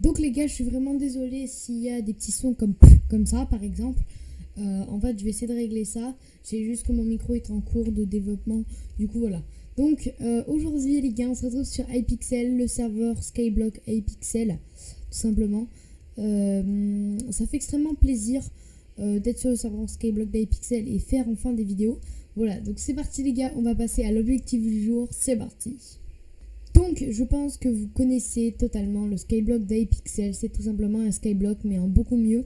Donc les gars, je suis vraiment désolée s'il y a des petits sons comme ça par exemple. En fait, je vais essayer de régler ça. C'est juste que mon micro est en cours de développement. Du coup, voilà. Donc aujourd'hui les gars, on se retrouve sur iPixel, le serveur Skyblock iPixel, tout simplement. Ça fait extrêmement plaisir d'être sur le serveur Skyblock d'iPixel et faire enfin des vidéos. Voilà, donc c'est parti les gars, on va passer à l'objectif du jour, c'est parti. Donc je pense que vous connaissez totalement le Skyblock d'iPixel, c'est tout simplement un Skyblock mais en beaucoup mieux.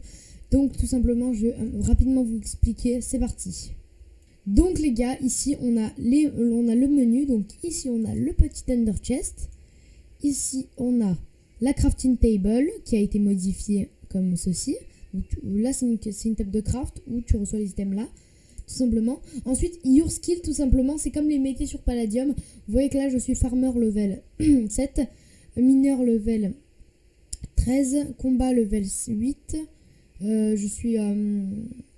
Donc tout simplement je vais rapidement vous expliquer, c'est parti. Donc les gars, ici on a le menu, donc ici on a le petit Ender Chest, ici on a la crafting table qui a été modifiée comme ceci. Donc, là c'est une table de craft où tu reçois les items là, tout simplement. Ensuite your skill, tout simplement, c'est comme les métiers sur Palladium. Vous voyez que là je suis farmer level 7, mineur level 13, combat level 8, je suis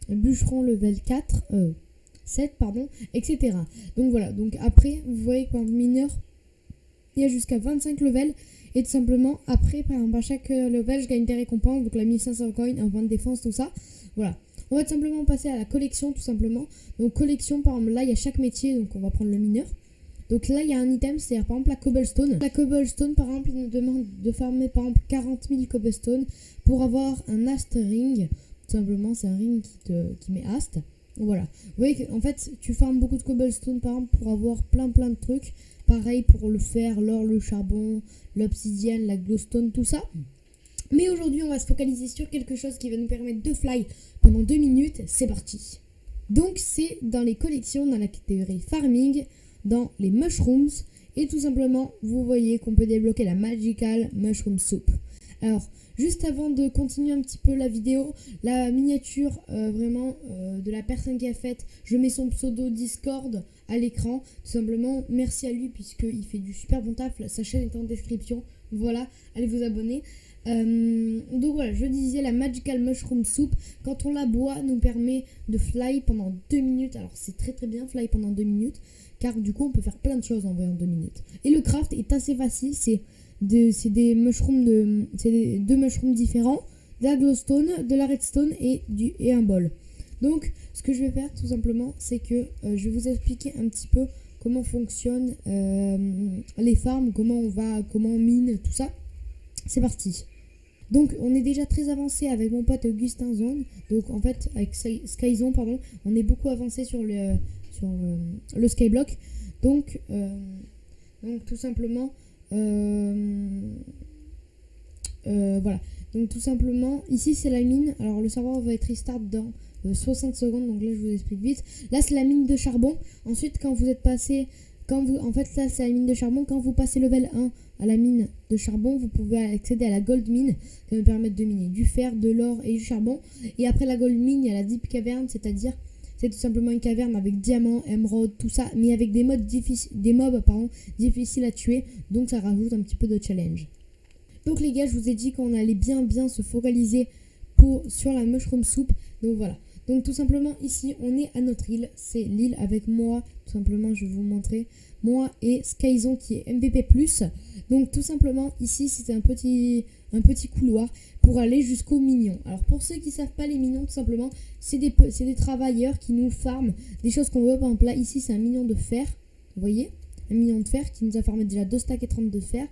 bûcheron level 4, 7 pardon, etc. Donc voilà, donc après vous voyez qu'en mineur il y a jusqu'à 25 levels. Et tout simplement, après, par exemple, à chaque level, je gagne des récompenses. Donc la 1500 coins, un point de défense, tout ça. Voilà. On va tout simplement passer à la collection, tout simplement. Donc collection, par exemple, là, il y a chaque métier. Donc on va prendre le mineur. Donc là, il y a un item, c'est-à-dire, par exemple, la cobblestone. La cobblestone, par exemple, il nous demande de farmer, par exemple, 40 000 cobblestone pour avoir un ast ring. Tout simplement, c'est un ring qui met ast. Voilà. Vous voyez qu'en fait, tu farmes beaucoup de cobblestone, par exemple, pour avoir plein de trucs. Pareil pour le fer, l'or, le charbon, l'obsidienne, la glowstone, tout ça. Mais aujourd'hui, on va se focaliser sur quelque chose qui va nous permettre de fly pendant 2 minutes. C'est parti. Donc, c'est dans les collections, dans la catégorie farming, dans les mushrooms. Et tout simplement, vous voyez qu'on peut débloquer la Magical Mushroom Soup. Alors, juste avant de continuer un petit peu la vidéo, la miniature vraiment de la personne qui a faite, je mets son pseudo Discord à l'écran, tout simplement. Merci à lui puisqu'il fait du super bon taf, sa chaîne est en description. Voilà, allez vous abonner. Donc voilà, je disais la Magical Mushroom Soup, quand on la boit, nous permet de fly pendant 2 minutes. Alors c'est très bien fly pendant 2 minutes, car du coup on peut faire plein de choses en voyant 2 minutes. Et le craft est assez facile, c'est des mushrooms c'est deux mushrooms différents, de la glowstone, de la redstone et un bol. Donc ce que je vais faire tout simplement, c'est que je vais vous expliquer un petit peu comment fonctionnent les farms, comment on mine, tout ça. C'est parti. Donc on est déjà très avancé avec mon pote Augustin Zone. Donc en fait avec Skyzone, pardon, on est beaucoup avancé sur le Skyblock. Donc tout simplement voilà. Donc tout simplement, ici c'est la mine. Alors le serveur va être restart dans 60 secondes. Donc là je vous explique vite. Là c'est la mine de charbon. Ensuite quand vous êtes passé, en fait là c'est la mine de charbon. Quand vous passez level 1 à la mine de charbon, vous pouvez accéder à la gold mine qui va me permettre de miner du fer, de l'or et du charbon. Et après la gold mine, il y a la deep cavern, c'est-à-dire c'est tout simplement une caverne avec diamants, émeraudes, tout ça, mais avec des mobs difficiles à tuer, donc ça rajoute un petit peu de challenge. Donc les gars, je vous ai dit qu'on allait bien se focaliser sur la mushroom soup, donc voilà. Donc tout simplement ici, on est à notre île, c'est l'île avec moi, tout simplement je vais vous montrer, moi et Skyzone qui est MVP+. Donc tout simplement ici, c'est un petit couloir pour aller jusqu'aux minions. Alors pour ceux qui ne savent pas, les minions tout simplement, c'est des travailleurs qui nous farment des choses qu'on veut. Par exemple là, ici c'est un minion de fer, vous voyez, un minion de fer qui nous a farmé déjà 2 stacks et 32 de fer,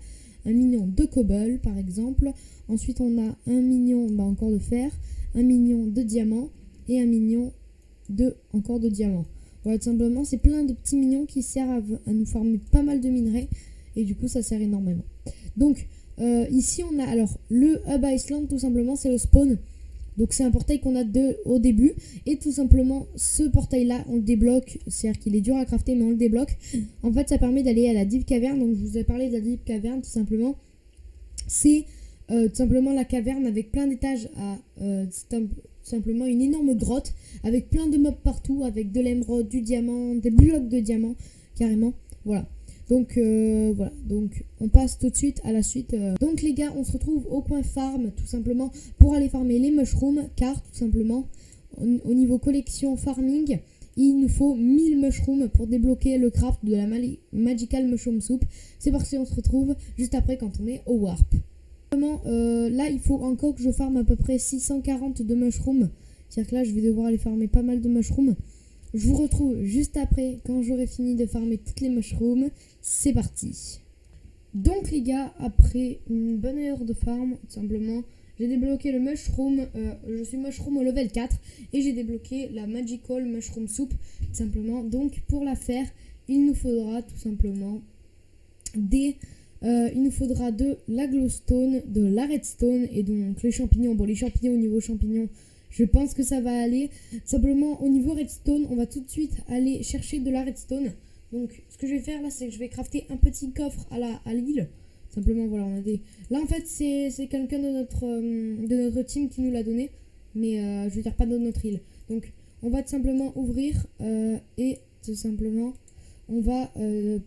un minion de cobble par exemple, ensuite on a un minion encore de fer, un minion de diamant et un minion encore de diamant. Voilà, tout simplement, c'est plein de petits minions qui servent à nous farmer pas mal de minerais et du coup ça sert énormément. Donc ici on a alors le Hub Island, tout simplement c'est le spawn. Donc c'est un portail qu'on a au début et tout simplement ce portail là on le débloque, c'est-à-dire qu'il est dur à crafter mais on le débloque. En fait ça permet d'aller à la Deep Cavern. Donc je vous ai parlé de la Deep Cavern, tout simplement c'est tout simplement la caverne avec plein d'étages simplement une énorme grotte avec plein de mobs partout, avec de l'émeraude, du diamant, des blocs de diamant carrément. Voilà. Donc voilà, donc on passe tout de suite à la suite. Donc les gars, on se retrouve au coin farm tout simplement pour aller farmer les mushrooms, car tout simplement au niveau collection farming, il nous faut 1000 mushrooms pour débloquer le craft de la Magical Mushroom Soup. C'est parti, on se retrouve juste après quand on est au warp. Vraiment, là, il faut encore que je farme à peu près 640 de mushrooms. C'est-à-dire que là, je vais devoir aller farmer pas mal de mushrooms. Je vous retrouve juste après, quand j'aurai fini de farmer toutes les mushrooms. C'est parti. Donc les gars, après une bonne heure de farm, tout simplement, j'ai débloqué le mushroom. Je suis mushroom au level 4. Et j'ai débloqué la magical mushroom soup, tout simplement. Donc pour la faire, il nous faudra tout simplement il nous faudra de la glowstone, de la redstone et donc les champignons. Bon, les champignons, au niveau champignons, je pense que ça va aller. Simplement, au niveau redstone, on va tout de suite aller chercher de la redstone. Donc, ce que je vais faire là, c'est que je vais crafter un petit coffre à l'île. Simplement, voilà, on a des... Là, en fait, c'est quelqu'un de notre team qui nous l'a donné. Mais je veux dire, pas de notre île. Donc, on va tout simplement ouvrir et tout simplement... On va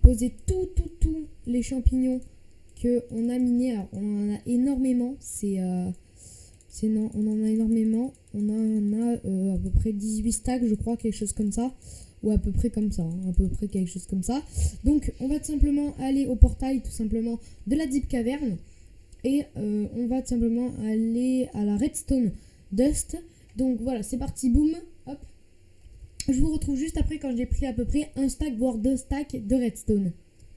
poser tous les champignons qu'on a minés. Alors, on en a énormément. Non, on en a énormément. On en a à peu près 18 stacks, je crois, quelque chose comme ça. Ou à peu près comme ça. À peu près quelque chose comme ça. Donc, on va tout simplement aller au portail, tout simplement, de la Deep Cavern. Et on va tout simplement aller à la Redstone Dust. Donc, voilà, c'est parti. Boum. Hop. Je vous retrouve juste après quand j'ai pris à peu près un stack voire 2 stacks de redstone.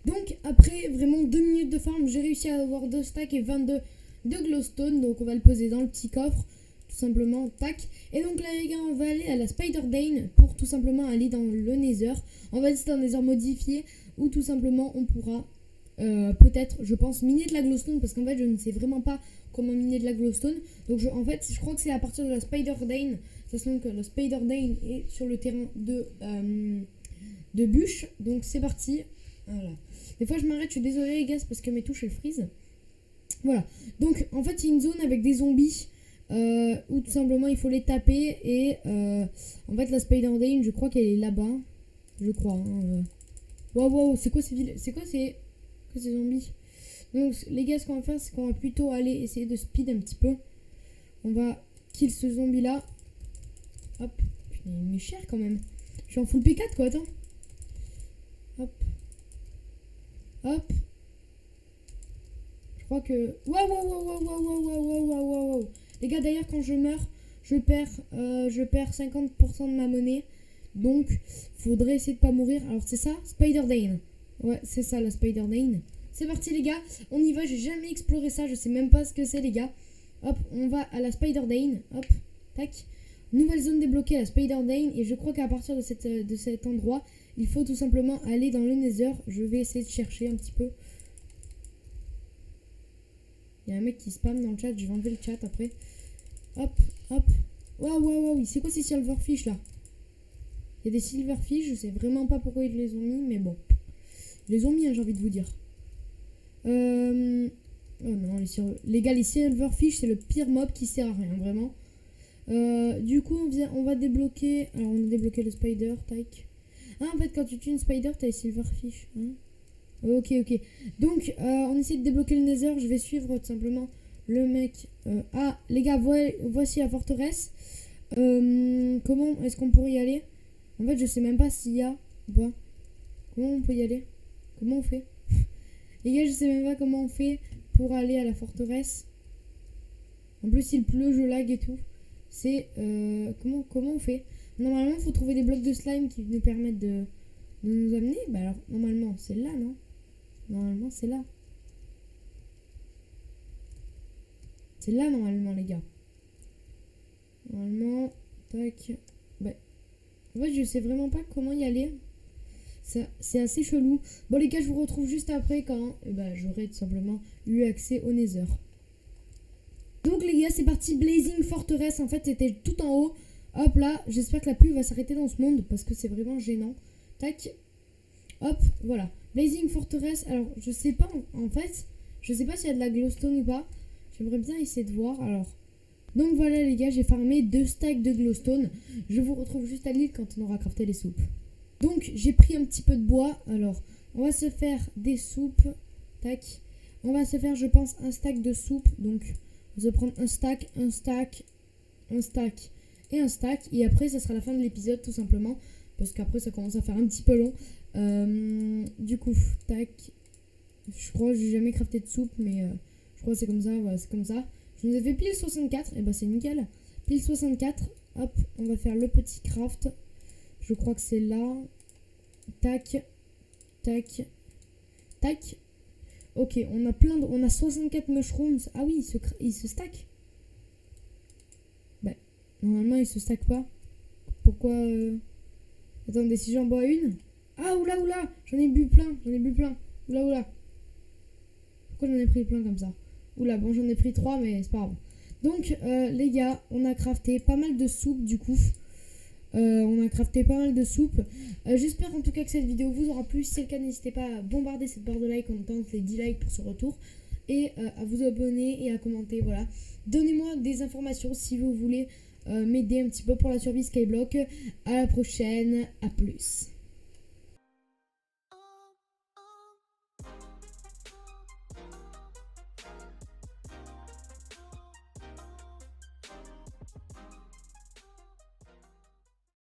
Donc après vraiment 2 minutes de farm, j'ai réussi à avoir 2 stacks et 22 de glowstone. Donc on va le poser dans le petit coffre, tout simplement, tac. Et donc là les gars, on va aller à la Spider Dane pour tout simplement aller dans le Nether. On va tester un Nether modifié où tout simplement on pourra peut-être, je pense, miner de la glowstone parce qu'en fait je ne sais vraiment pas comment miner de la glowstone. Donc en fait je crois que c'est à partir de la Spider Dane. Sachant que le Spider Dane est sur le terrain de bûche. Donc c'est parti. Voilà. Des fois je m'arrête, je suis désolée les gars, c'est parce que mes touches elles freeze. Voilà. Donc en fait il y a une zone avec des zombies où tout simplement il faut les taper. Et en fait la Spider Dane, je crois qu'elle est là-bas. Je crois. Wow, c'est quoi ces zombies? Donc les gars, ce qu'on va faire, c'est qu'on va plutôt aller essayer de speed un petit peu. On va kill ce zombie là. Hop, putain, il m'est cher quand même. Je suis en full P4 quoi, attends. Hop. Hop. Je crois que... Waouh. Les gars, d'ailleurs, quand je meurs, je perds 50% de ma monnaie. Donc, faudrait essayer de pas mourir. Alors, c'est ça, Spider Dane. Ouais, c'est ça, la Spider Dane. C'est parti, les gars. On y va, j'ai jamais exploré ça. Je sais même pas ce que c'est, les gars. Hop, on va à la Spider Dane. Hop, tac. Nouvelle zone débloquée à la Spider Dane. Et je crois qu'à partir de cet endroit, il faut tout simplement aller dans le Nether. Je vais essayer de chercher un petit peu. Il y a un mec qui spam dans le chat. Je vais enlever le chat après. Hop. Waouh. C'est quoi ces silverfish là? Il y a des silverfish. Je sais vraiment pas pourquoi ils les ont mis. Mais bon. Ils les ont mis, hein, j'ai envie de vous dire. Oh non, les gars, les silverfish, c'est le pire mob qui sert à rien, vraiment. Du coup, on va débloquer... Alors, on a débloqué le spider, tac. Ah, en fait, quand tu tues une spider, t'as les silverfish. Hein, ok. Donc, on essaie de débloquer le nether. Je vais suivre tout simplement le mec. Ah, les gars, voici la forteresse. Comment est-ce qu'on pourrait y aller? En fait, je sais même pas s'il y a... Bon. Comment on peut y aller? Comment on fait? Les gars, je sais même pas comment on fait pour aller à la forteresse. En plus, il pleut, je lag et tout. C'est... comment on fait? Normalement, il faut trouver des blocs de slime qui nous permettent de nous amener. Bah alors, normalement, c'est là, non? Normalement, c'est là. C'est là, normalement, les gars. Normalement, tac. Bah, en fait, je sais vraiment pas comment y aller. C'est assez chelou. Bon, les gars, je vous retrouve juste après quand j'aurai tout simplement eu accès au Nether. Donc, les gars, c'est parti. Blazing Fortress. En fait, c'était tout en haut. Hop, là. J'espère que la pluie va s'arrêter dans ce monde parce que c'est vraiment gênant. Tac. Hop, voilà. Blazing Fortress. Alors, je sais pas, en fait. Je sais pas s'il y a de la glowstone ou pas. J'aimerais bien essayer de voir. Alors. Donc, voilà, les gars, j'ai farmé 2 stacks de glowstone. Je vous retrouve juste à l'île quand on aura crafté les soupes. Donc, j'ai pris un petit peu de bois. Alors, on va se faire des soupes. Tac. On va se faire, je pense, un stack de soupe. Donc, on va se prendre un stack et un stack. Et après, ça sera la fin de l'épisode, tout simplement. Parce qu'après, ça commence à faire un petit peu long. Du coup, tac. Je crois que j'ai jamais crafté de soupe, mais je crois que c'est comme ça, voilà, c'est comme ça. Je nous ai fait pile 64, et bah c'est nickel. Pile 64, hop, on va faire le petit craft. Je crois que c'est là. Tac, tac, tac. Ok, on a on a 64 mushrooms. Ah oui, il se stack. Bah, normalement il se stack pas. Pourquoi Attendez, si j'en bois une. Ah, oula, oula, j'en ai bu plein, Oula, oula. Pourquoi j'en ai pris plein comme ça? Oula, bon, j'en ai pris 3, mais c'est pas grave. Donc, les gars, on a crafté pas mal de soupe du coup. J'espère en tout cas que cette vidéo vous aura plu. Si c'est le cas, n'hésitez pas à bombarder cette barre de like en attendant les 10 likes pour ce retour. Et à vous abonner et à commenter, voilà. Donnez-moi des informations si vous voulez m'aider un petit peu pour la survie Skyblock. À la prochaine, à plus.